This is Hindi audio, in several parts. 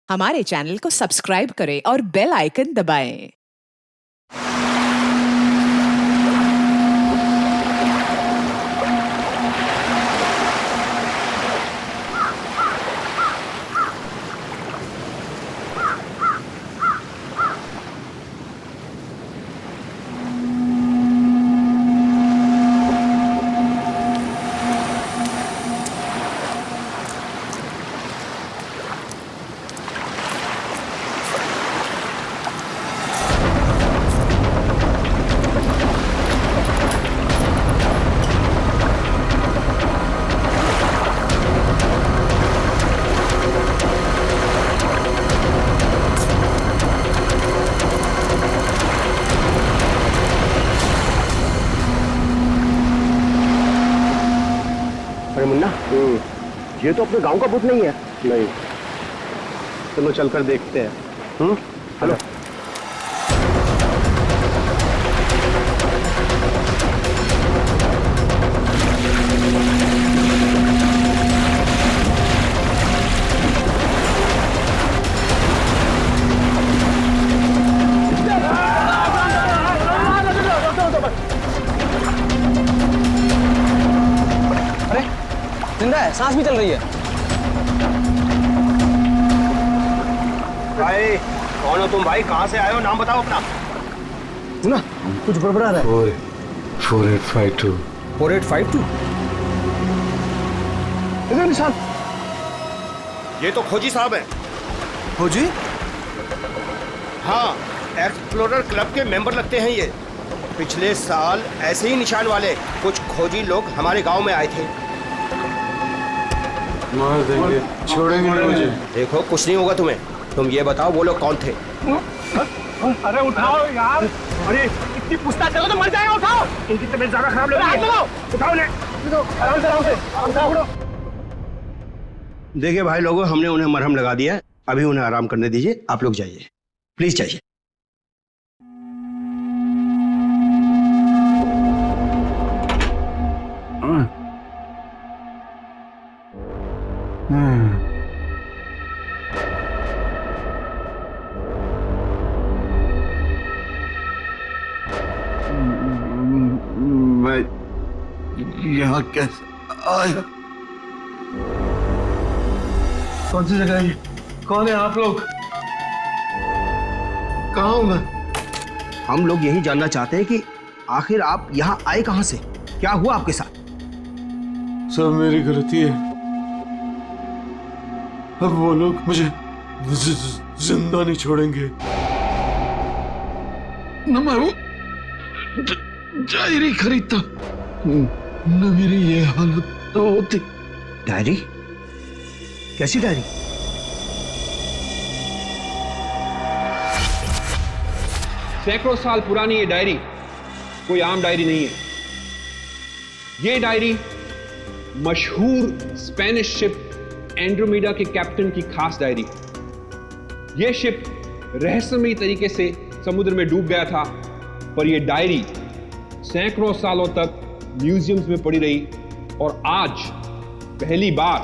हमारे चैनल को सब्सक्राइब करें और बेल आइकन दबाएं। अरे मुन्ना, ये तो अपने गांव का भूत नहीं है। नहीं, चलो चलकर देखते हैं। हेलो। जिंदा है, सांस भी चल रही है। भाई कौन हो तुम? भाई कहाँ से आए हो? नाम बताओ अपना। सुना, कुछ गड़बड़ा रहा है। 4852 4852 इधर निशान। ये तो खोजी साहब हैं। खोजी? हाँ, एक्सप्लोरर क्लब के मेंबर लगते हैं ये। पिछले साल ऐसे ही निशान वाले कुछ खोजी लोग हमारे गांव में आए थे। मार देंगे, छोड़ेंगे नहीं मुझे। देखो कुछ नहीं होगा तुम्हें। तुम ये बताओ वो लोग कौन थे? अरे उठाओ यार! अरे इतनी पूछताछ करो तो मर जाएगा। उठाओ, इनकी तबीयत ज्यादा खराब लग रही है। उठाओ ने, आराम से आराम से। देखिए भाई लोगों, हमने उन्हें मरहम लगा दिया है। अभी उन्हें आराम करने दीजिए। आप लोग जाइए, प्लीज जाइए। मैं यहाँ कैसे आया? कौन सी जगह है? कौन है आप लोग? कहाँ हूँ मैं? हम लोग यही जानना चाहते हैं कि आखिर आप यहाँ आए कहाँ से? क्या हुआ आपके साथ? सब मेरी गलती है। अब वो लोग मुझे जिंदा नहीं छोड़ेंगे। न मैं वो डायरी खरीदता, न मेरी ये हालत तो होती। डायरी? कैसी डायरी? सैकड़ों साल पुरानी ये डायरी कोई आम डायरी नहीं है। ये डायरी मशहूर स्पेनिश शिप एंड्रोमेडा के कैप्टन की खास डायरी है। यह शिप रहस्यमयी तरीके से समुद्र में डूब गया था, पर यह डायरी सैकड़ों सालों तक म्यूजियम्स में पड़ी रही और आज पहली बार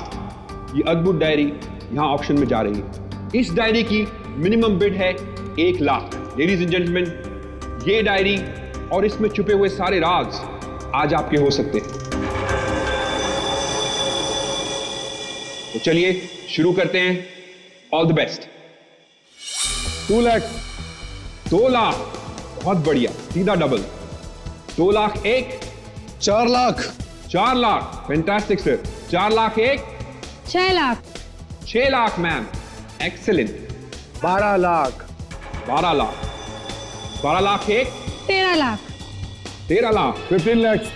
यह अद्भुत डायरी यहां ऑक्शन में जा रही है। इस डायरी की मिनिमम बिड है 1 लाख। लेडीज एंड जेंटलमैन, ये डायरी और इसमें छुपे हुए सारे राज आज आपके हो सकते हैं। तो चलिए शुरू करते हैं। All the best. 2 lakh, 2 lakh, बहुत बढ़िया, सीधा double. 2 lakh 1, 4 lakh, 4 lakh, fantastic sir. 4 lakh 1, 6 lakh, 6 lakh ma'am, excellent. 12 lakh, 12 lakh, 12 lakh 1, 13 lakh, 13 lakh, 15 lakhs,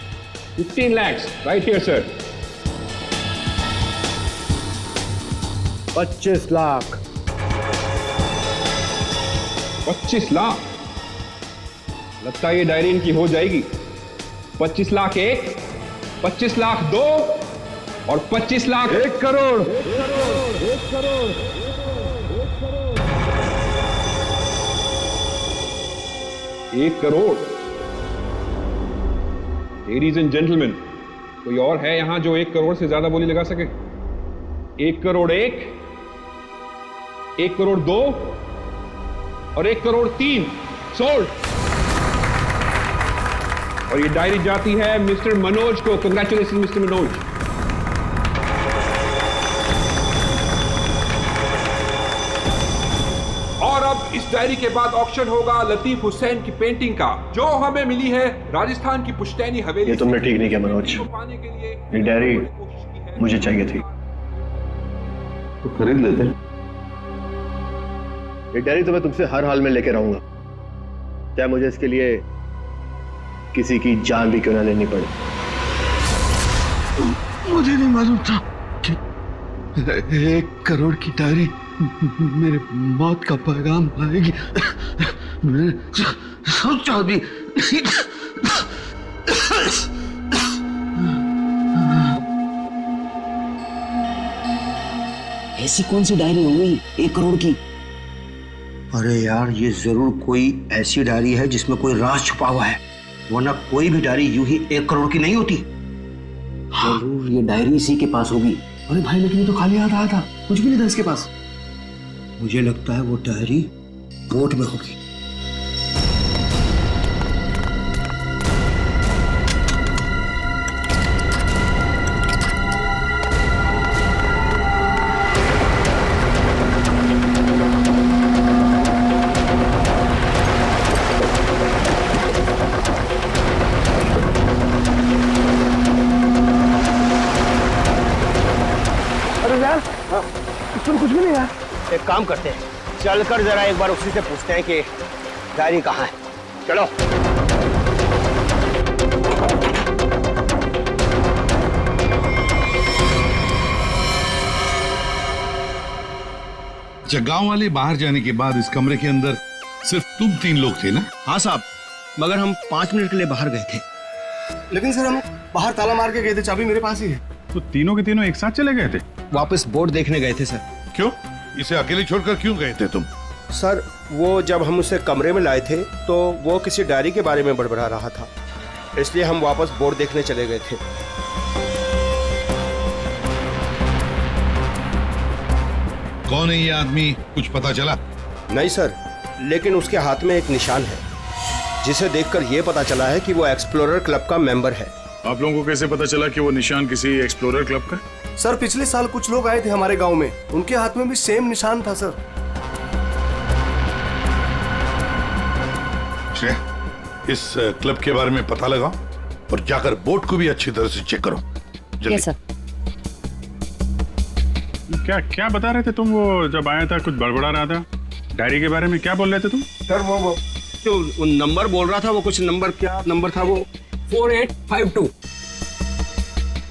15 lakhs, right here sir. 25 lakh, 25 lakh. लगता है ये डायरी इनकी हो जाएगी। 25 लाख 1, 25 लाख 2 और 25 lakh 1 crore. 1 crore. Ladies and gentleman, कोई और है यहां जो 1 करोड़ से ज्यादा बोली लगा सके? 1 करोड़ 1, 1 करोड़ 2 और 1 करोड़ 3 सोल्ड। और ये डायरी जाती है मिस्टर मनोज को। Congratulation mister Manoj. और अब इस डायरी के बाद ऑक्शन होगा लतीफ हुसैन की पेंटिंग का, जो हमें मिली है राजस्थान की पुश्तैनी हवेली। ये तुमने ठीक नहीं किया मनोज। पाने के लिए ये डायरी मुझे चाहिए थी, तो खरीद लेते। ये डायरी तो मैं तुमसे हर हाल में लेके रहूंगा, चाहे मुझे इसके लिए किसी की जान भी क्यों ना लेनी पड़े। मुझे नहीं मालूम था कि 1 करोड़ की डायरी मेरे मौत का पैगाम लाएगी। मैं सोचा भी नहीं। ऐसी कौन सी डायरी हो गई 1 करोड़ की? अरे यार, ये जरूर कोई ऐसी डायरी है जिसमें कोई राज छुपा हुआ है, वरना कोई भी डायरी यूं ही 1 करोड़ की नहीं होती। जरूर ये डायरी इसी के पास होगी। अरे भाई, लेकिन ये तो खाली हाथ आया था, कुछ भी नहीं था इसके पास। मुझे लगता है वो डायरी बोट में होगी। अरे यार, इसमें कुछ भी नहीं है। एक काम करते हैं, चलकर जरा एक बार उसी से पूछते हैं कि डायरी कहाँ है। चलो। अच्छा, गांव वाले बाहर जाने के बाद इस कमरे के अंदर सिर्फ तुम 3 लोग थे ना? हाँ साहब, मगर हम 5 मिनट के लिए बाहर गए थे। लेकिन सर, हम बाहर ताला मार के गए थे, चाबी मेरे पास ही है। तो तीनों के तीनों एक साथ चले गए थे? वापस बोर्ड देखने गए थे सर। क्यों? इसे अकेले छोड़कर क्यों गए थे तुम? सर, वो जब हम उसे कमरे में लाए थे तो वो किसी डायरी के बारे में बड़बड़ा रहा था, इसलिए हम वापस बोर्ड देखने चले गए थे। कौन है ये आदमी, कुछ पता चला? नहीं सर, लेकिन उसके हाथ में एक निशान है, जिसे देखकर ये पता चला है कि वो एक्सप्लोरर क्लब का मेंबर है। आप लोगों को कैसे पता चला कि वो निशान किसी एक्सप्लोरर क्लब का? सर, पिछले साल कुछ लोग आए थे हमारे गांव में, उनके हाथ में भी सेम निशान था सर। इस क्लब के बारे में पता लगाओ और जाकर बोर्ड को भी अच्छी तरह से चेक करो। जल्दी। सर। क्या क्या बता रहे थे तुम? वो जब आया था कुछ बड़बड़ा रहा था डायरी के बारे में, क्या बोल रहे थे तुम? सर, वो जो नंबर बोल रहा था, वो कुछ नंबर, क्या नंबर था वो? 4852।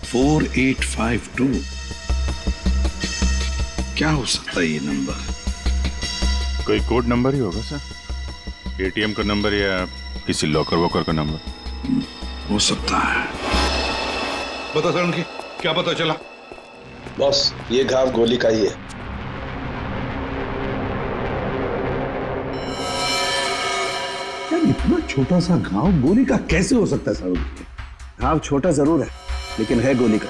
4852 क्या हो सकता है ये नंबर? कोई कोड नंबर ही होगा सर, एटीएम का नंबर या किसी लॉकर वॉकर का नंबर हो सकता है। बता सर, उनकी क्या पता चला? बॉस, ये घाव गोली का ही है। यार, इतना छोटा सा घाव गोली का कैसे हो सकता है सर? घाव छोटा जरूर है, लेकिन है गोली का।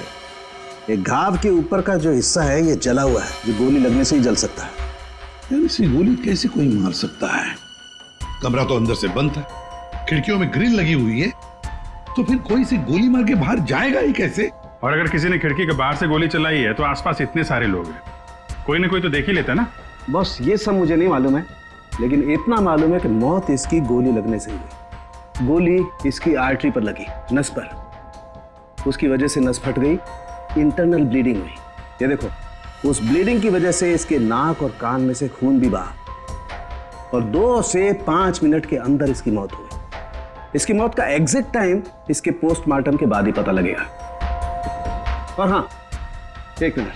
ये घाव के ऊपर का जो हिस्सा है ये जला हुआ है, जो गोली लगने से ही जल सकता है। यार, इसे गोली कैसे कोई मार सकता है? कमरा तो अंदर से बंद है, खिड़कियों में ग्रिल लगी हुई है, तो फिर कोई से गोली मार के बाहर जाएगा ही कैसे? और अगर किसी ने खिड़की के बाहर से गोली चलाई है तो आसपास इतने सारे लोग हैं, कोई ना कोई तो देख ही लेता ना। बस ये सब मुझे नहीं मालूम है, लेकिन इतना मालूम है कि मौत इसकी गोली लगने से हुई। गोली इसकी आर्टरी पर लगी, नस पर। उसकी वजह से नस फट गई, इंटरनल ब्लीडिंग हुई। ये देखो, उस ब्लीडिंग की वजह से इसके नाक और कान में से खून भी बहा और 2 से 5 मिनट के अंदर इसकी मौत हुई। इसकी मौत का एग्जैक्ट टाइम इसके पोस्टमार्टम के बाद ही पता लगेगा। और हाँ, 1 मिनट,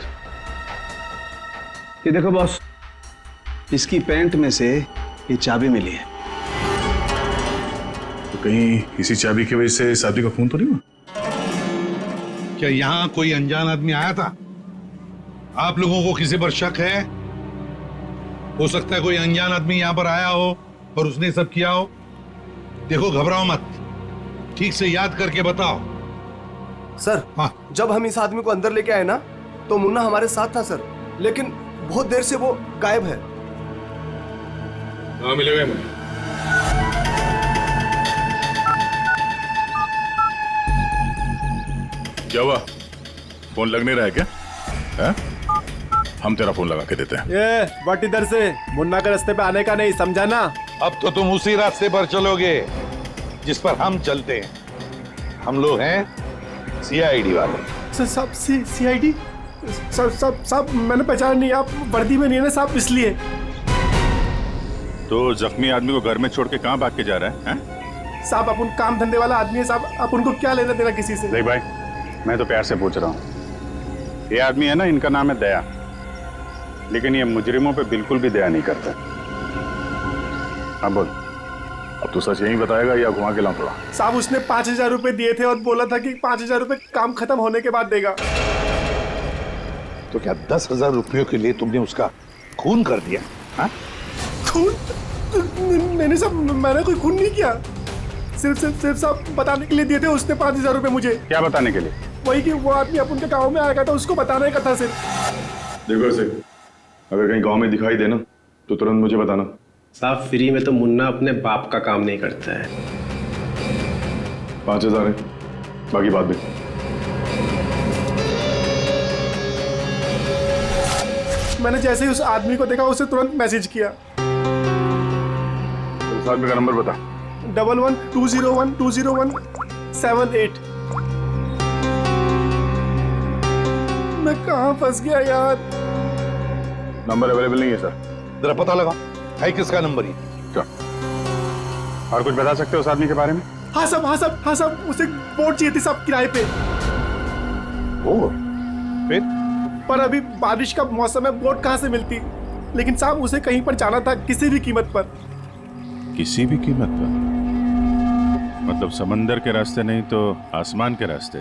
ये देखो बॉस, इसकी पैंट में से ये चाबी मिली है। तो कहीं इसी चाबी की वजह से शादी का खून तो नहीं हुआ? क्या यहाँ कोई अनजान आदमी आया था? आप लोगों को किसी पर शक है? हो सकता है कोई अनजान आदमी यहाँ पर आया हो और उसने सब किया हो। देखो, घबराओ मत, ठीक से याद करके बताओ। सर, हाँ। जब हम इस आदमी को अंदर लेके आए ना, तो मुन्ना हमारे साथ था सर, लेकिन बहुत देर से वो गायब है। हाँ मिलेगा मुझे। क्या हुआ? फोन लग नहीं रहा है क्या? है? हम तेरा फोन लगा के देते हैं। ये बट इधर से मुन्ना के रास्ते पे आने का नहीं, समझा ना? अब तो तुम उसी रास्ते पर चलोगे जिस पर हम चलते हैं। हम लोग हैं सीआईडी वाले। सब सीआईडी? सब मैंने पहचान नहीं, आप वर्दी में नहीं है ना साहब, इसलिए। तो जख्मी आदमी को घर में छोड़ के कहाँ भाग के जा रहा है? साहब अपन काम धंधे वाला आदमी है साहब, आप उनको क्या लेना देना किसी से? देख भाई, मैं तो प्यार से पूछ रहा हूँ। ये आदमी है ना, इनका नाम है दया, लेकिन ये मुजरिमों पे बिल्कुल भी दया नहीं करता। अब बोल, अब तो सच यही बताएगा या घुमा के लाऊं थोड़ा? साहब उसने 5,000 रुपए दिए थे और बोला था कि 5,000 रुपए काम खत्म होने के बाद देगा। तो क्या 10,000 रुपयों के लिए तुमने उसका खून कर दिया? हाँ? खून? नहीं साहब, मैंने कोई खून नहीं किया। सिर्फ साहब बताने के लिए दिए थे उसने 5,000 रुपए मुझे। क्या बताने के लिए? वही कि वो आदमी अपन के गाँव में आएगा था, उसको बताने का था सिर्फ। देखो से, अगर कहीं गांव में दिखाई देना तो तुरंत मुझे बताना। साहब फ्री में तो मुन्ना अपने बाप का काम नहीं करता है। 5,000 है, बाकी बात भी। मैंने जैसे ही उस आदमी को देखा उसे तुरंत मैसेज किया। उस आदमी का नंबर बता। 11-201-201-78। मैं कहाँ फंस गया यार? नंबर अवेलेबल नहीं है सर। जरा पता लगा है किसका नंबर ही। क्या और कुछ बता सकते हो उस आदमी के बारे में? हाँ साहब उसे बोट चाहिए थी साहब किराए पे। फिर? पर अभी बारिश का मौसम है, बोट कहाँ से मिलती? लेकिन साहब उसे कहीं पर जाना था किसी भी कीमत पर। किसी भी कीमत पर? मतलब समंदर के रास्ते नहीं तो आसमान के रास्ते?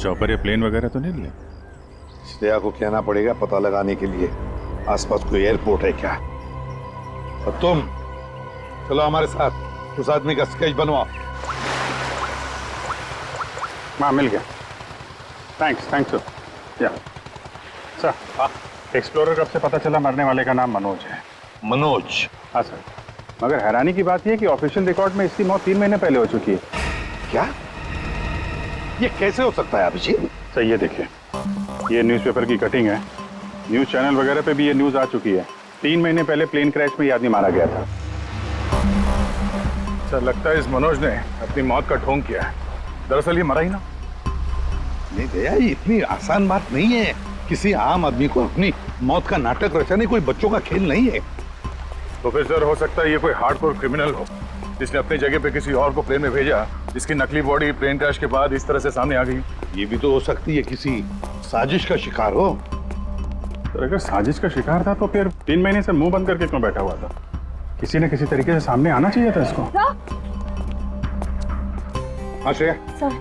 चौपर या प्लेन वगैरह तो नहीं लिया? श्रेया को कहना पड़ेगा पता लगाने के लिए आसपास कोई एयरपोर्ट है क्या। और तुम चलो हमारे साथ, उस आदमी का स्केच बनवाओ। हाँ मिल गया। Thanks sir. या सर, एक्सप्लोरर कब से पता चला मरने वाले का नाम मनोज है? मनोज? हाँ सर, मगर हैरानी की बात यह है कि ऑफिशियल रिकॉर्ड में इसकी मौत 3 महीने पहले हो चुकी है। क्या? ये कैसे हो सकता है अभिजीत? सर ये देखिए, ये न्यूज़पेपर की कटिंग है। न्यूज़ चैनल वगैरह पे भी ये न्यूज़ आ चुकी है। 3 महीने पहले प्लेन क्रैश में ये आदमी मारा गया था। सर लगता है इस मनोज ने अपनी मौत का ढोंग किया है। दरअसल ये मरा ही ना। नहीं भैया, ये इतनी आसान बात नहीं है। किसी आम आदमी को अपनी मौत का नाटक रचाने कोई बच्चों का खेल नहीं है। तो फिर सर हो सकता है ये कोई हार्डकोर क्रिमिनल हो जिसने अपनी जगह पे किसी और को प्लेन में भेजा, जिसकी नकली बॉडी प्लेन क्रैश के बाद इस तरह से सामने आ गई। ये भी तो हो सकती है किसी साजिश का शिकार हो। तो अगर साजिश का शिकार था तो फिर 3 महीने से मुंह बंद करके क्यों बैठा हुआ था? किसी न किसी तरीके से सामने आना चाहिए था इसको। हाँ श्रेया। सर,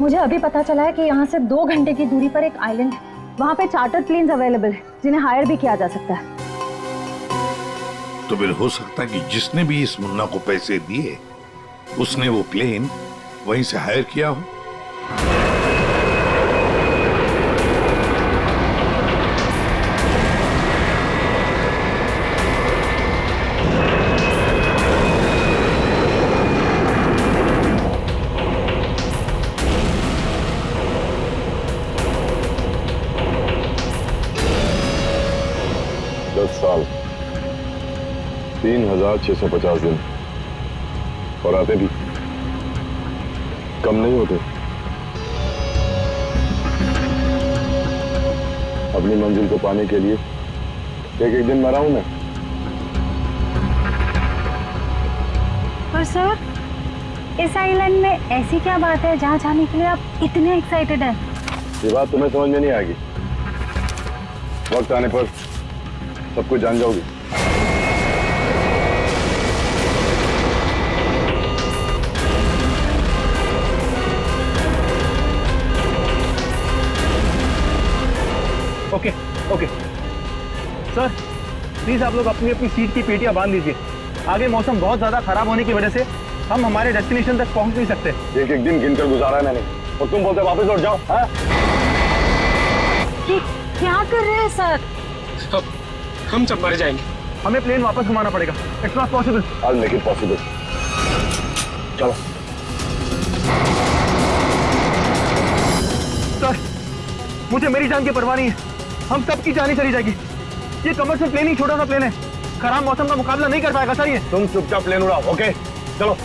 मुझे अभी पता चला है कि यहाँ से 2 घंटे की दूरी पर एक आइलैंड है। वहाँ पे चार्टर प्लेन्स अवेलेबल है जिन्हें हायर भी किया जा सकता है। तो फिर हो सकता है कि जिसने भी इस मुन्ना को पैसे दिए उसने वो प्लेन वहीं से हायर किया हो। साल 3,650 दिन और आते भी कम नहीं होते। अपनी मंजिल को पाने के लिए एक दिन मरा हूं मैं। पर सर, इस आइलैंड में ऐसी क्या बात है जहाँ जाने के लिए आप इतने एक्साइटेड हैं? ये बात तुम्हें समझ में नहीं आएगी, वक्त आने पर सब कुछ जान जाओगी। ओके सर, प्लीज आप लोग अपनी अपनी सीट की पेटियां बांध लीजिए। आगे मौसम बहुत ज्यादा खराब होने की वजह से हम हमारे डेस्टिनेशन तक पहुंच नहीं सकते। एक दिन गिनकर गुजारा है मैंने और तुम बोलते वापस लौट जाओ। हाँ? क्या कर रहे हैं सर? हम सब मर जाएंगे। हमें प्लेन वापस घुमाना पड़ेगा। It's not possible. I'll make it possible. चलो। सर, मुझे मेरी जान की परवाह नहीं है। हम सबकी जान ही चली जाएगी। ये कमर्शियल प्लेन ही छोटा सा प्लेन है, खराब मौसम का मुकाबला नहीं कर पाएगा सर ये। तुम चुपचाप प्लेन उड़ाओ, ओके? चलो।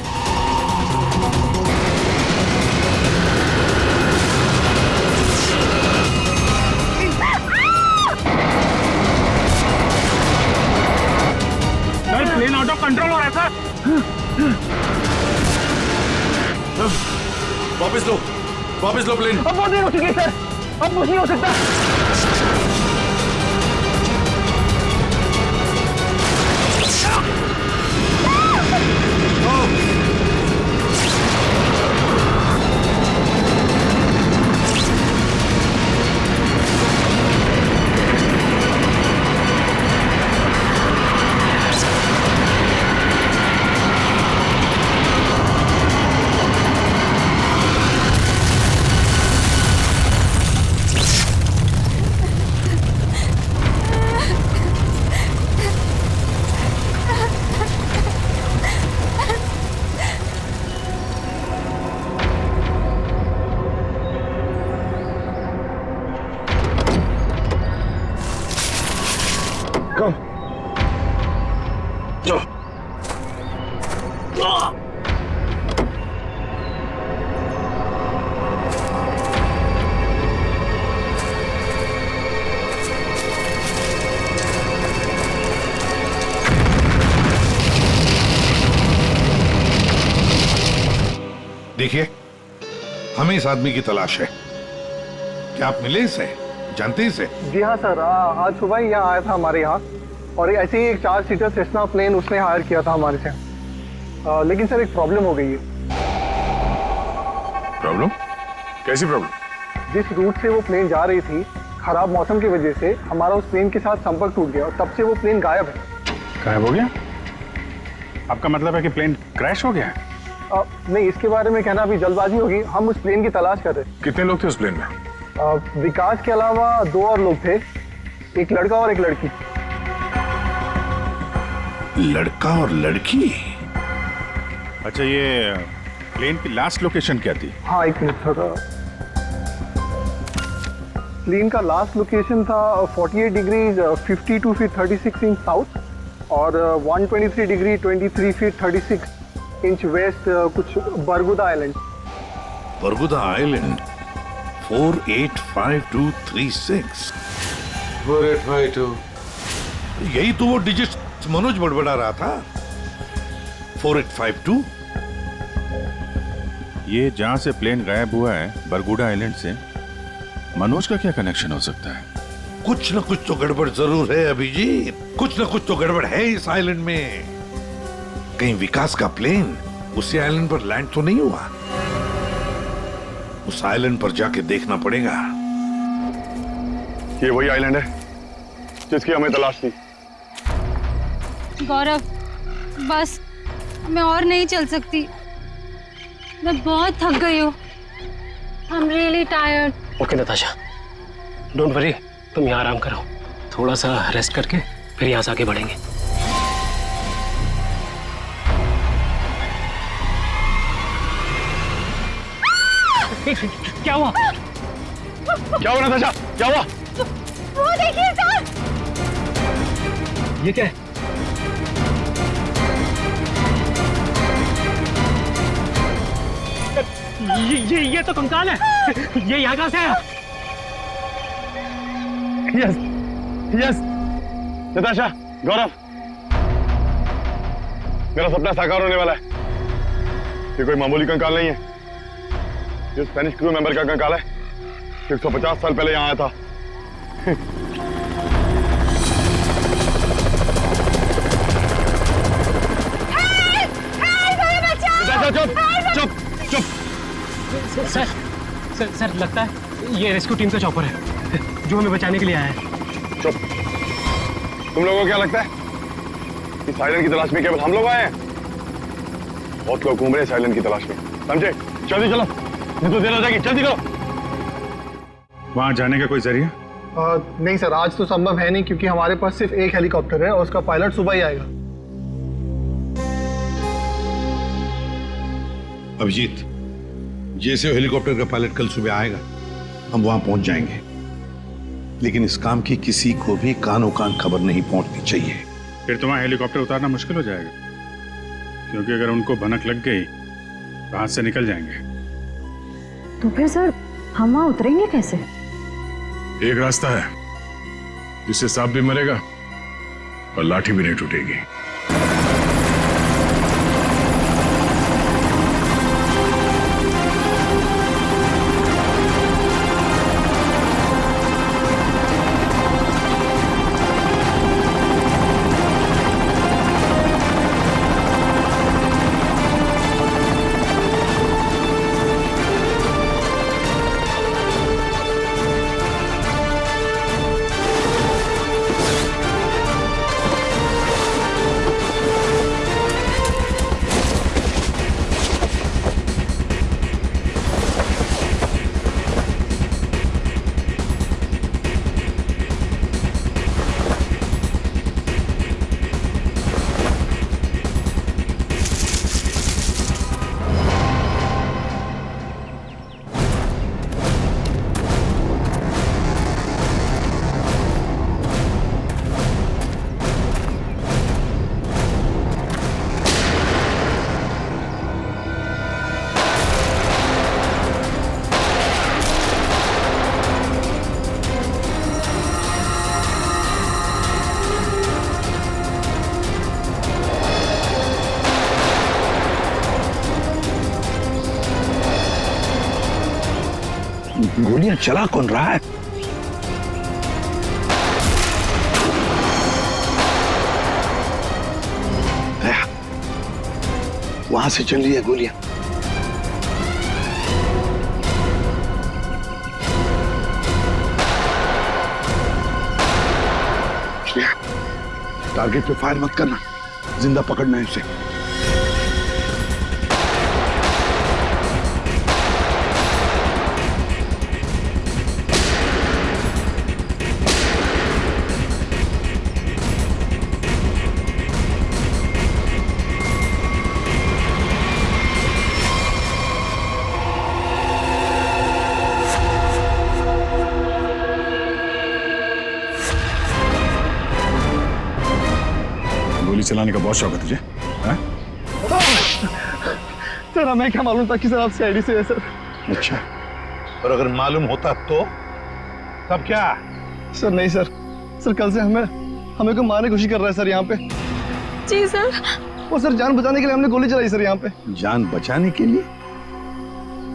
प्लेन आउट ऑफ कंट्रोल हो रहा है सर। वापस लो प्लेन। अब बहुत देर हो चुकी है सर, अब कुछ नहीं हो सकता। देखिए, हमें इस आदमी की तलाश है। क्या आप मिले इसे? जानते हैं इसे? जी हाँ सर, आज सुबह ही यहाँ आया था हमारे यहाँ, और ऐसे ही एक 4 सीटर सेस्ना प्लेन उसने हायर किया था हमारे से। लेकिन सर एक प्रॉब्लम हो गई है। प्रॉब्लम? कैसी प्रॉब्लम? जिस रूट से वो प्लेन जा रही थी, खराब मौसम की वजह से हमारा उस प्लेन के साथ संपर्क टूट गया और तब से वो प्लेन गायब है। गायब हो गया? आपका मतलब है कि प्लेन क्रैश हो गया है? नहीं, इसके बारे में कहना अभी जल्दबाजी होगी। हम उस प्लेन की तलाश कर रहे हैं। कितने लोग थे उस प्लेन में? विकास के अलावा 2 और लोग थे, एक लड़का और एक लड़की। लड़का और लड़की? अच्छा, ये प्लेन की लास्ट लोकेशन क्या थी? हाँ, एक मिनट सर। प्लेन का लास्ट लोकेशन था 48 डिग्री 52 फीट 36 इंच साउथ और 123 डिग्री 23 फीट 36 इंच वेस्ट, कुछ बरगुदा आइलैंड। बरगुदा आइलैंड 485236। 4852। यही तो वो डिजिट मनोज बड़बड़ा रहा था। 4852। ये जहां से प्लेन गायब हुआ है, बरगुडा आइलैंड से, मनोज का क्या कनेक्शन हो सकता है? कुछ न कुछ तो गड़बड़ जरूर है अभिजीत, कुछ न कुछ तो गड़बड़ है इस आइलैंड में। कहीं विकास का प्लेन उसी आइलैंड पर लैंड तो नहीं हुआ? उस आइलैंड पर जाके देखना पड़ेगा। ये वही आइलैंड है जिसकी हमें तलाश थी। गौरव, बस मैं और नहीं चल सकती, मैं बहुत थक गई हूँ। I am really tired. Okay Natasha, don't worry, तुम यहाँ आराम करो, थोड़ा सा रेस्ट करके फिर यहाँ से आगे बढ़ेंगे। क्या हुआ? क्या हुआ नताशा? क्या हुआ? वो देखिए सर। ये क्या है? ये तो कंकाल है। ये यहाँ कहाँ से आया? यस यस नताशा, गौरव, मेरा सपना साकार होने वाला है। ये कोई मामूली कंकाल नहीं है, ये स्पेनिश क्रू मेंबर का कंकाल है। 150 साल पहले यहाँ आया था। चुप चुप चुप। सर लगता है ये रेस्क्यू टीम का चॉपर है जो हमें बचाने के लिए आया है। चुप। तुम लोगों को क्या लगता है इस आइलैंड की तलाश में केवल हम लोग आए हैं? बहुत लोग घूम रहे हैं इस आइलैंड की तलाश में, समझे? जल्दी चलो, नहीं तो देर हो जाएगी। जल्दी करो। वहां जाने का कोई जरिया? नहीं सर, आज तो संभव है नहीं क्योंकि हमारे पास सिर्फ एक हेलीकॉप्टर है और उसका पायलट सुबह ही आएगा। अभिजीत, जैसे हेलीकॉप्टर का पायलट कल सुबह आएगा हम वहां पहुंच जाएंगे, लेकिन इस काम की किसी को भी कानो कान खबर नहीं पहुंचनी चाहिए। फिर तो वहां हेलीकॉप्टर उतारना मुश्किल हो जाएगा, क्योंकि अगर उनको भनक लग गई तो हाथ से निकल जाएंगे। तो फिर सर हम वहां उतरेंगे कैसे? एक रास्ता है जिससे सांप भी मरेगा और लाठी भी नहीं टूटेगी। गोलियां चला कौन रहा है? वहां से चल रही है गोलियां। टारगेट पे फायर मत करना, जिंदा पकड़ना है उसे। गोली चलाने का बहुत शौक है तुझे? हाँ? सर हमें क्या मालूम था कि सर आप सीआईडी से है सर। अच्छा, और अगर मालूम होता तो तब क्या? सर नहीं सर, सर कल से हमें को मारने की कोशिश कर रहा है सर यहाँ पे। जी सर। वो सर जान बचाने के लिए हमने गोली चलाई सर यहाँ पे। जान बचाने के लिए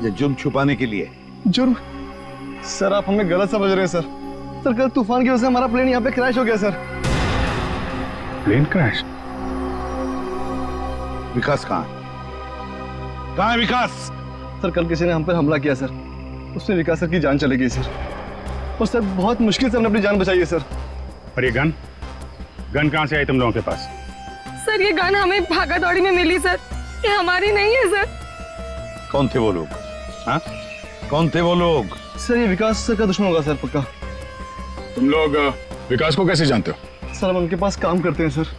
या जुर्म छुपाने के लिए? जुर्म? सर आप हमें गलत समझ रहे हैं सर। सर कल तूफान की वजह से हमारा प्लेन यहाँ पे क्रैश हो गया सर। Plane crash? विकास कहाँ है विकास? सर कल किसी ने हम पर हमला किया सर, उसमें विकास सर की जान चली गई सर। और सर बहुत मुश्किल से हमने अपनी जान बचाई है सर। और ये गन कहाँ से आई तुम लोगों के पास? सर ये गन हमें भागा दौड़ी में मिली सर, ये हमारी नहीं है सर। कौन थे वो लोग? हाँ, कौन थे वो लोग? सर ये विकास सर का दुश्मन होगा सर पक्का। तुम लोग विकास को कैसे जानते हो? सर हम उनके पास काम करते हैं सर।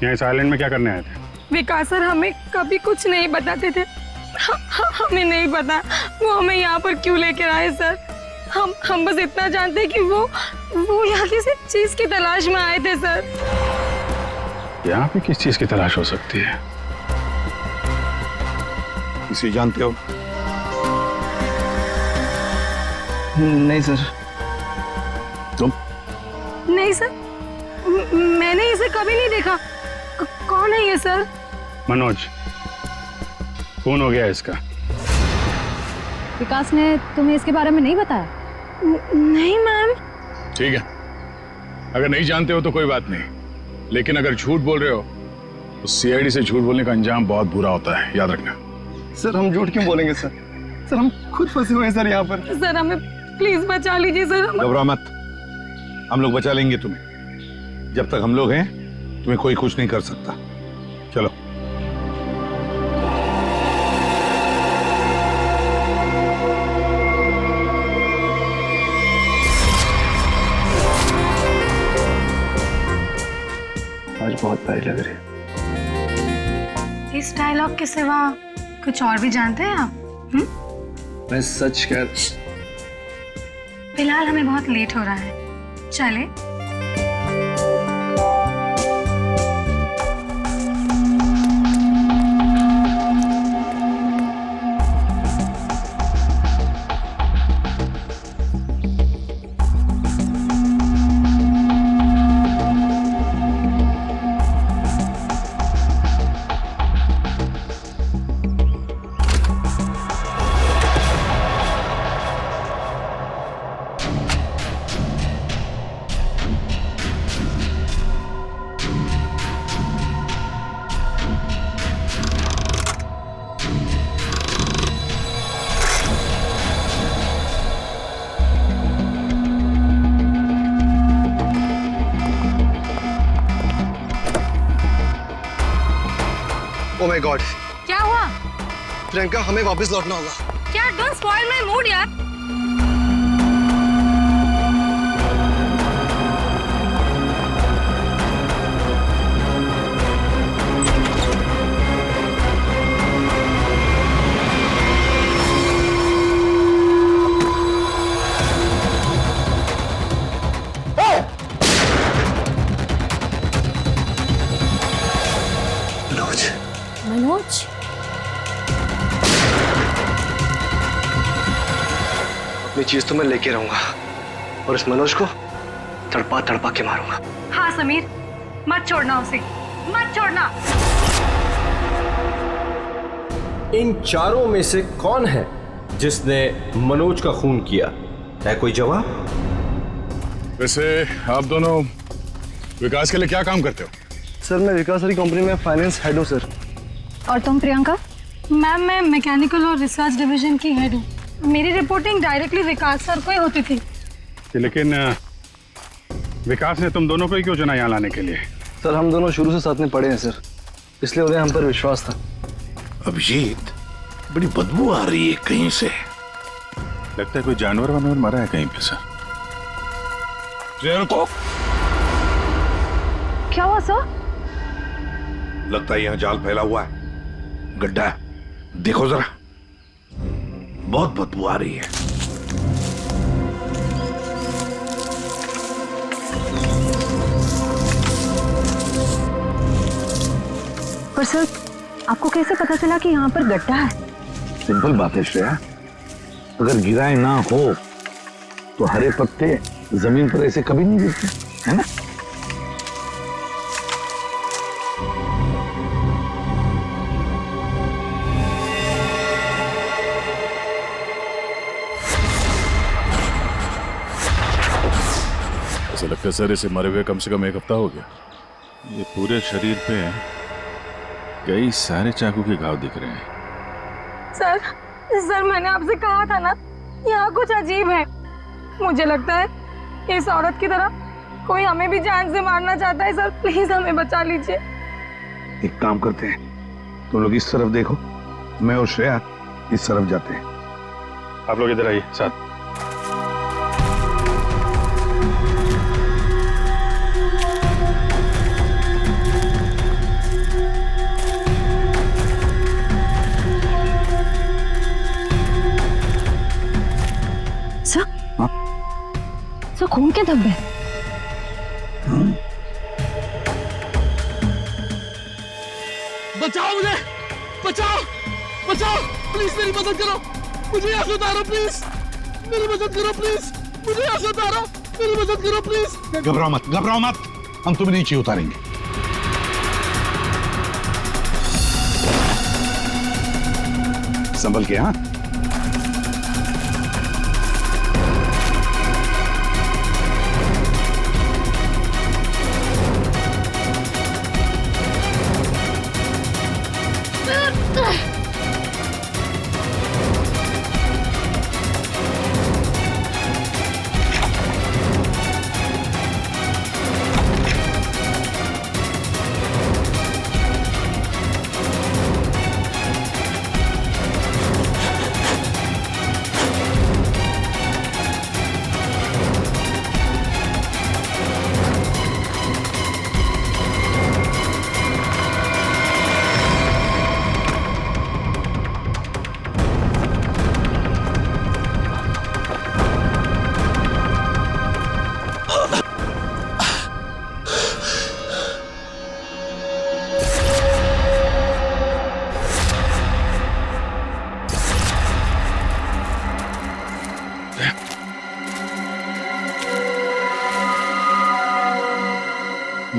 यहाँ इस आइलैंड में क्या करने आए थे? विकास सर हमें कभी कुछ नहीं बताते थे। हमें नहीं पता वो हमें यहाँ पर क्यों लेकर आए सर। हम बस इतना जानते हैं कि वो यहाँ किसी चीज की तलाश में आए थे सर। यहाँ पे किस चीज की तलाश हो सकती है? इसे जानते हो? नहीं सर। तुम? नहीं सर, मैंने इसे कभी नहीं देखा। कौन है ये सर? मनोज, कौन हो गया इसका? विकास ने तुम्हें इसके बारे में नहीं बताया? नहीं मैम। ठीक है, अगर नहीं जानते हो तो कोई बात नहीं, लेकिन अगर झूठ बोल रहे हो तो सीआईडी से झूठ बोलने का अंजाम बहुत बुरा होता है, याद रखना। सर हम झूठ क्यों बोलेंगे सर? सर हम खुद फंसे हुए हैं सर यहाँ पर। सर हमें प्लीज बचा लीजिए सर। घबरा मत, हम लोग बचा लेंगे तुम्हें। जब तक हम लोग हैं तुम्हें कोई कुछ नहीं कर सकता। चलो। आज बहुत प्यारी लग रही है। इस डायलॉग के सिवा कुछ और भी जानते हैं आप? मैं सच कह, फिलहाल हमें बहुत लेट हो रहा है, चले? ओह माय गॉड, क्या हुआ? प्रियंका हमें वापस लौटना होगा। क्या? डोंट स्पॉइल माय मूड यार। मनोज, अपनी चीज तो मैं लेके रहूंगा और इस मनोज को तड़पा तड़पा के मारूंगा। हाँ समीर, मत छोड़ना उसे, मत छोड़ना। इन चारों में से कौन है जिसने मनोज का खून किया? है कोई जवाब? वैसे आप दोनों विकास के लिए क्या काम करते हो? सर मैं विकास वाली कंपनी में फाइनेंस हेड हूँ सर। और तुम प्रियंका? मैम मैं मैकेनिकल और रिसर्च डिवीजन की हेड हूँ। मेरी रिपोर्टिंग डायरेक्टली विकास सर को ही होती थी। लेकिन विकास ने तुम दोनों को ही क्यों चुना यहाँ लाने के लिए? सर हम दोनों शुरू से साथ में पढ़े हैं सर, इसलिए उन्हें हम पर विश्वास था। अभिजीत, बड़ी बदबू आ रही है कहीं से। लगता है कोई जानवर वानवर मरा है कहीं पे सर। को क्या हुआ सर? लगता है यहाँ जाल फैला हुआ है, गड्ढा है। देखो जरा, बहुत बदबू आ रही है। पर सर आपको कैसे पता चला कि यहाँ पर गड्ढा है? सिंपल बात है श्रेया, अगर गिराए ना हो तो हरे पत्ते जमीन पर ऐसे कभी नहीं गिरते, है ना? ऐसा लगता है सर इसे मरे हुए कम से कम 1 हफ्ता हो गया। ये पूरे शरीर पे कई सारे चाकू के घाव दिख रहे हैं। सर मैंने आपसे कहा था ना, यहाँ कुछ अजीब है। मुझे लगता है इस औरत की तरह कोई हमें भी जान से मारना चाहता है। सर प्लीज हमें बचा लीजिए। एक काम करते हैं, तुम लोग इस तरफ देखो, मैं और श्रेया इस तरफ जाते हैं। आप लोग इधर आइए साथ। सर खून के धब्बे। बचाओ मुझे, बचाओ बचाओ, प्लीज मेरी मदद करो, मुझे यहाँ से उतारो प्लीज, मेरी मदद करो प्लीज, मुझे यहाँ से उतारो, मेरी मदद करो प्लीज। घबराओ मत, घबराओ मत, हम तुम्हें नीचे उतारेंगे। संभल के, हाँ?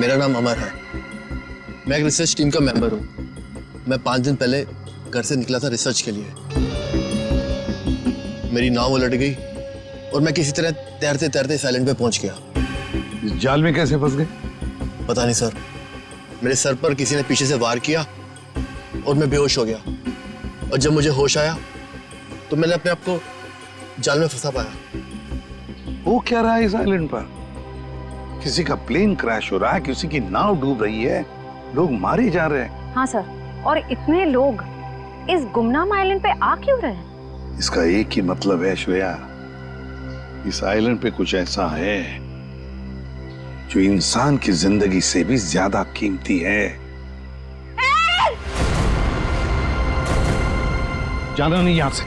मेरा नाम अमर है। मैं एक रिसर्च टीम का मेंबर हूँ। मैं 5 दिन पहले घर से निकला था रिसर्च के लिए। मेरी नाव उलट गई और मैं किसी तरह तैरते तैरते इस आइलैंड पे पहुंच गया। इस जाल में कैसे फंस गए? पता नहीं सर, मेरे सर पर किसी ने पीछे से वार किया और मैं बेहोश हो गया। और जब मुझे होश आया तो मैंने अपने आप को जाल में फंसा पाया। वो क्या रहा है इस आइलैंड पर? किसी का प्लेन क्रैश हो रहा है, किसी की नाव डूब रही है, लोग मारे जा रहे हैं। हाँ सर, और इतने लोग इस गुमनाम आइलैंड पे आ क्यों रहे हैं? इसका एक ही मतलब है श्रेया, इस आइलैंड पे कुछ ऐसा है जो इंसान की जिंदगी से भी ज्यादा कीमती है। जाना नहीं यहां से।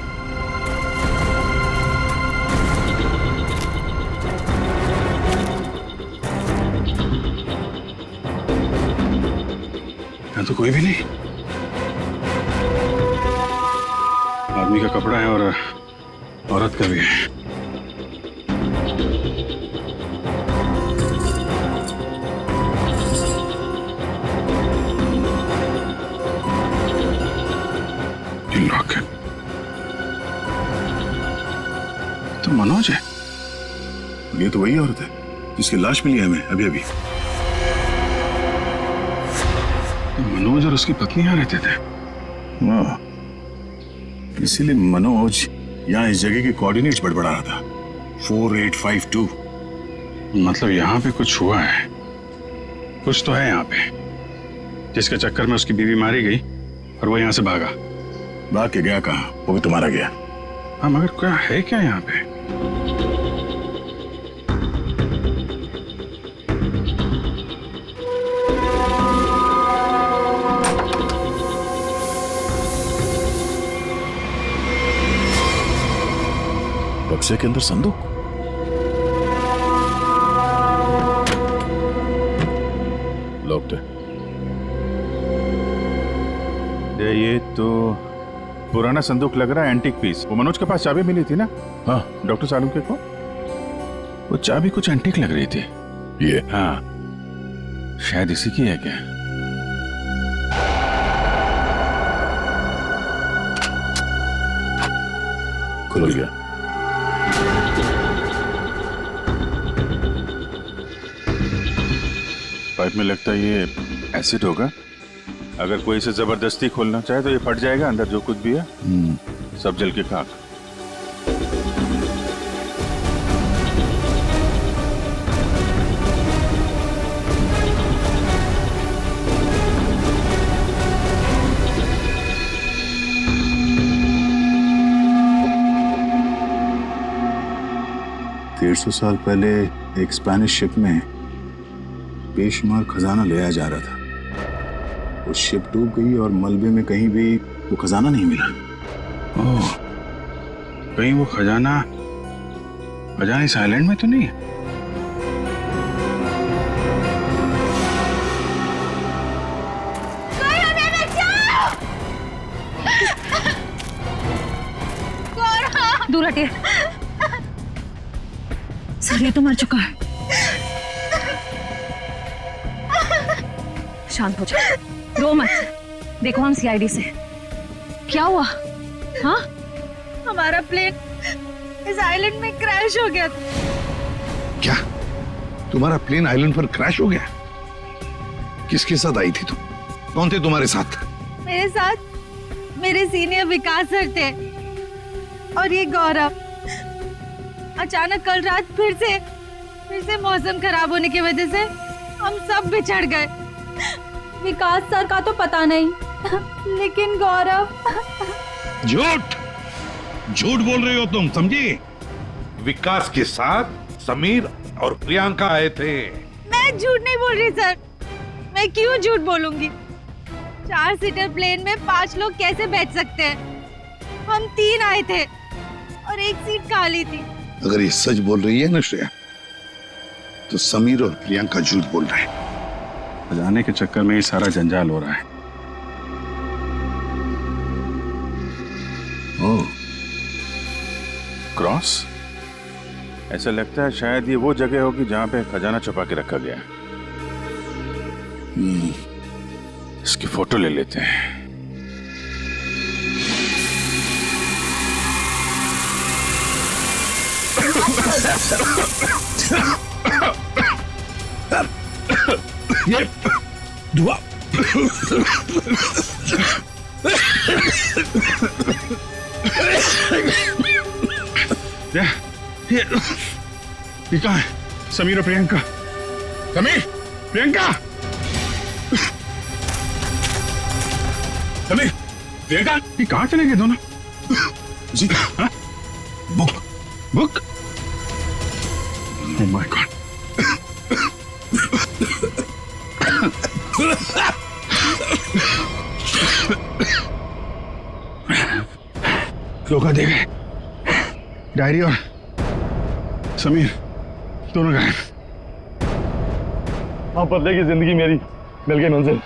यहाँ तो कोई भी नहीं। आदमी का कपड़ा है और औरत का भी है। लॉक है। तो मनोज है। ये तो वही औरत है जिसकी लाश मिली है हमें अभी अभी। मनोज और उसकी पत्नी यहाँ रहते थे। वाह, इसीलिए मनोज यहाँ इस जगह के कोऑर्डिनेट्स बड़बड़ा रहा था। 4852। मतलब यहाँ पे कुछ हुआ है, कुछ तो है यहाँ पे, जिसके चक्कर में उसकी बीवी मारी गई और वो यहाँ से भागा। भाग के गया कहाँ? वो भी तुम्हारा गया। हाँ, मगर क्या है क्या यहाँ पे? बक्से के अंदर संदूक। लॉक्ड है। ये तो पुराना संदूक लग रहा है, एंटीक पीस। वो मनोज के पास चाबी मिली थी ना? हाँ, डॉक्टर सालुंके को। वो चाबी कुछ एंटीक लग रही थी। ये? हाँ, शायद इसी की है क्या? खुल गया। पाइप में लगता है ये एसिड होगा। अगर कोई इसे जबरदस्ती खोलना चाहे तो ये फट जाएगा। अंदर जो कुछ भी है सब जल के खाक। सौ साल पहले एक स्पेनिश शिप में बेशुमार खजाना ले आया जा रहा था। वो शिप डूब गई और मलबे में कहीं भी वो खजाना नहीं मिला। ओह, कहीं वो खजाना इस आइलैंड में तो नहीं है? दूर हटिए सर, ये तो मर चुका है। शांत हो जाओ, रो मत। देखो हम सीआईडी से। क्या हुआ? हाँ, हमारा प्लेन इस आइलैंड में क्रैश हो गया। क्या तुम्हारा प्लेन आइलैंड पर क्रैश हो गया? किसके साथ आई थी तुम? कौन थे तुम्हारे साथ? मेरे साथ मेरे सीनियर विकास सर थे और ये गौरव। अचानक कल रात फिर से मौसम खराब होने की वजह से हम सब बिछड़ गए। विकास सर का तो पता नहीं, लेकिन गौरव। झूठ बोल रही हो तुम, समझी? विकास के साथ समीर और प्रियंका आए थे। मैं झूठ नहीं बोल रही सर। मैं क्यों झूठ बोलूंगी? 4 सीटर प्लेन में 5 लोग कैसे बैठ सकते हैं? हम 3 आए थे और एक सीट खाली थी। अगर ये सच बोल रही है ना श्रेया, तो समीर और प्रियंका झूठ बोल रहे हैं। बजाने के चक्कर में ये सारा जंजाल हो रहा है। ओह, क्रॉस? ऐसा लगता है शायद ये वो जगह होगी जहां पे खजाना छुपा के रखा गया है। इसकी फोटो ले लेते हैं। ये धुआं ये कहाँ है? समीर और प्रियंका। समीर, प्रियंका, समीर, प्रियंका, ये कहाँ चले गए दोनों? जी, हाँ? Book, book? Oh my God! धोखा दे गए। डायरी और समीर दोनों गायब। हाँ, बदले की जिंदगी मेरी मिल गई मंजिल।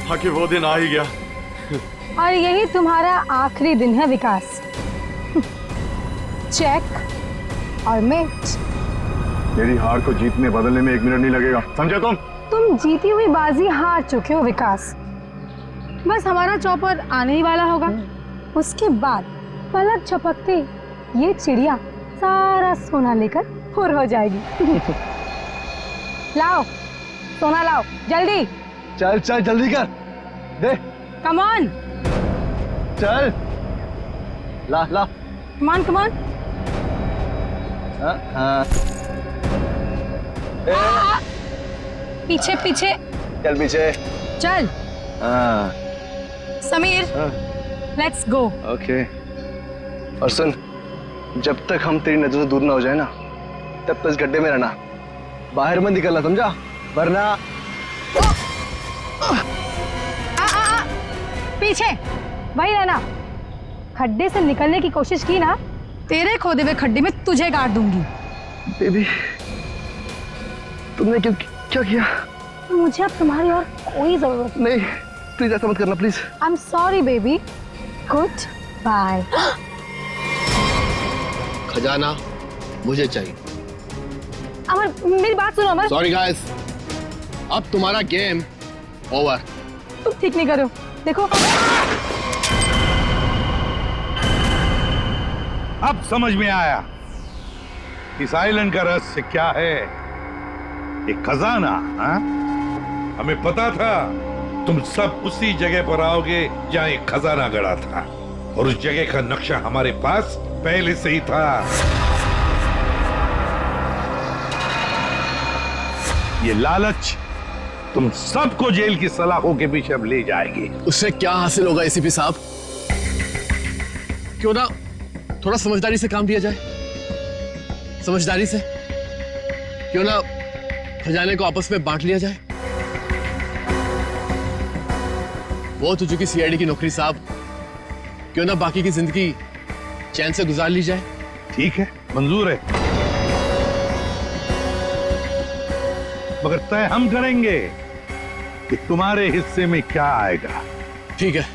हाँ कि वो दिन आ ही गया। और यही तुम्हारा आखिरी दिन है विकास। चेक और मैच। मेरी हार को जीतने बदलने में 1 मिनट नहीं लगेगा, समझे तुम? तुम जीती हुई बाजी हार चुके हो विकास। बस हमारा चौपर आने ही वाला होगा। उसके बाद पलक झपकते ये चिड़िया सारा सोना लेकर फुर हो जाएगी। लाओ सोना लाओ जल्दी। चल चल जल्दी कर दे। Come on. चल ला ला। Come on come on. पीछे पीछे चल पीछे चल। Sameer let's go. ओके। और सुन, जब तक हम तेरी नजर से दूर ना हो जाए ना, तब तक इस गड्ढे में रहना, बाहर मत निकलना, समझा? वरना पीछे वही रहना। खड्डे से निकलने की कोशिश की ना, तेरे खोदे हुए खड्डे में तुझे गाड़ दूंगी। बेबी, तुमने क्या किया? मुझे अब तुम्हारी और कोई जरूरत नहीं। प्लीज ऐसा मत करना, please. I am sorry baby. Goodbye. खजाना मुझे चाहिए। अमर मेरी बात सुनो अमर। सॉरी गाइस, अब तुम्हारा गेम ओवर। तुम ठीक नहीं करो, देखो। अब समझ में आया इस आइलैंड का रहस्य क्या है। एक खजाना। हाँ? हमें पता था तुम सब उसी जगह पर आओगे जहां एक खजाना गड़ा था, और उस जगह का नक्शा हमारे पास पहले से ही था। ये लालच तुम सबको जेल की सलाखों के पीछे अब ले जाएगी। उससे क्या हासिल होगा एसीपी साहब? क्यों ना थोड़ा समझदारी से काम लिया जाए। समझदारी से क्यों ना खजाने को आपस में बांट लिया जाए। वो तो चुकी सीआईडी की नौकरी साहब, क्यों ना बाकी की जिंदगी चैन से गुजार ली जाए। ठीक है, मंजूर है, मगर तय हम करेंगे कि तुम्हारे हिस्से में क्या आएगा। ठीक है।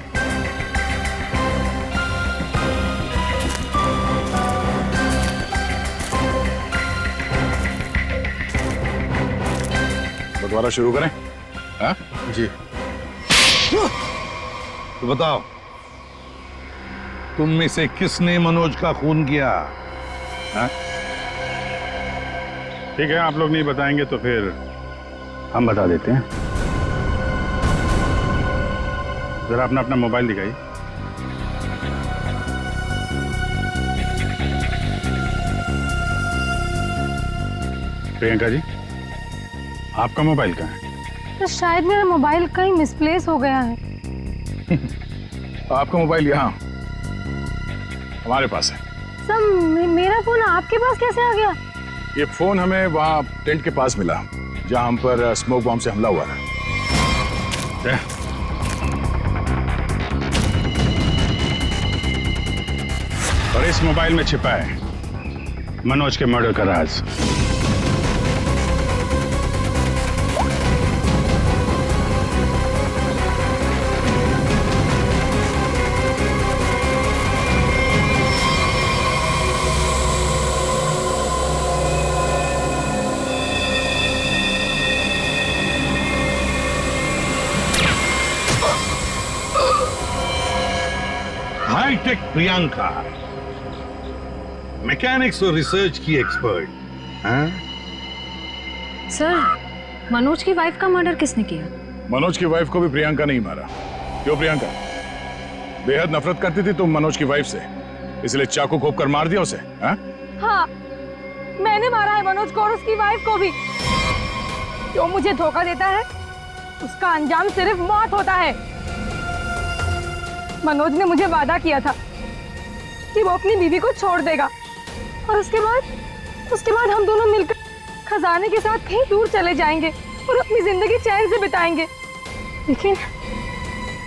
बंटवारा शुरू करें? हाँ? जी। तो बताओ, तुम में से किसने मनोज का खून किया? हाँ? ठीक है, आप लोग नहीं बताएंगे तो फिर हम बता देते हैं। जरा अपना अपना मोबाइल दिखाइए। प्रियंका जी, आपका मोबाइल कहाँ है? तो शायद मेरा मोबाइल कहीं मिसप्लेस हो गया है। आपका मोबाइल यहाँ हमारे पास है। सब मेरा फोन आपके पास कैसे आ गया? ये फोन हमें वहाँ टेंट के पास मिला। जहां हम पर स्मोक बॉम्ब से हमला हुआ था। और इस मोबाइल में छिपा है मनोज के मर्डर का राज। हाईटेक प्रियंका, मैकेनिक्स और रिसर्च की एक्सपर्ट। हाँ? सर, मनोज की वाइफ का मर्डर किसने किया? मनोज की वाइफ को भी प्रियंका नहीं मारा। क्यों प्रियंका? बेहद नफरत करती थी तुम मनोज की वाइफ से, इसलिए चाकू घोंप कर मार दिया उसे? हाँ, मैंने मारा है मनोज को और उसकी वाइफ को भी। जो मुझे धोखा देता है उसका अंजाम सिर्फ मौत होता है। मनोज ने मुझे वादा किया था कि वो अपनी बीवी को छोड़ देगा और उसके बाद हम दोनों मिलकर खजाने के साथ कहीं दूर चले जाएंगे और अपनी जिंदगी चैन से बिताएंगे।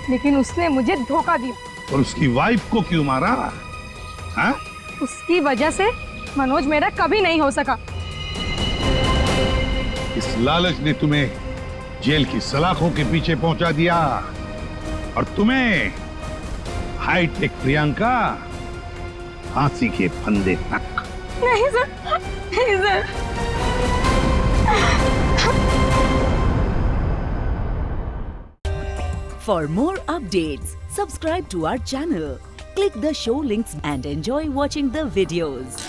लेकिन उसने मुझे धोखा दिया। और उसकी वाइफ को क्यों मारा? हाँ? उसकी वजह से मनोज मेरा कभी नहीं हो सका। इस लालच ने तुम्हें जेल की सलाखों के पीछे पहुंचा दिया और तुम्हें हाईटेक प्रियंका फांसी के फंदे तक। नहीं सर, नहीं sir. For more updates, subscribe to our channel, click the show links and enjoy watching the videos.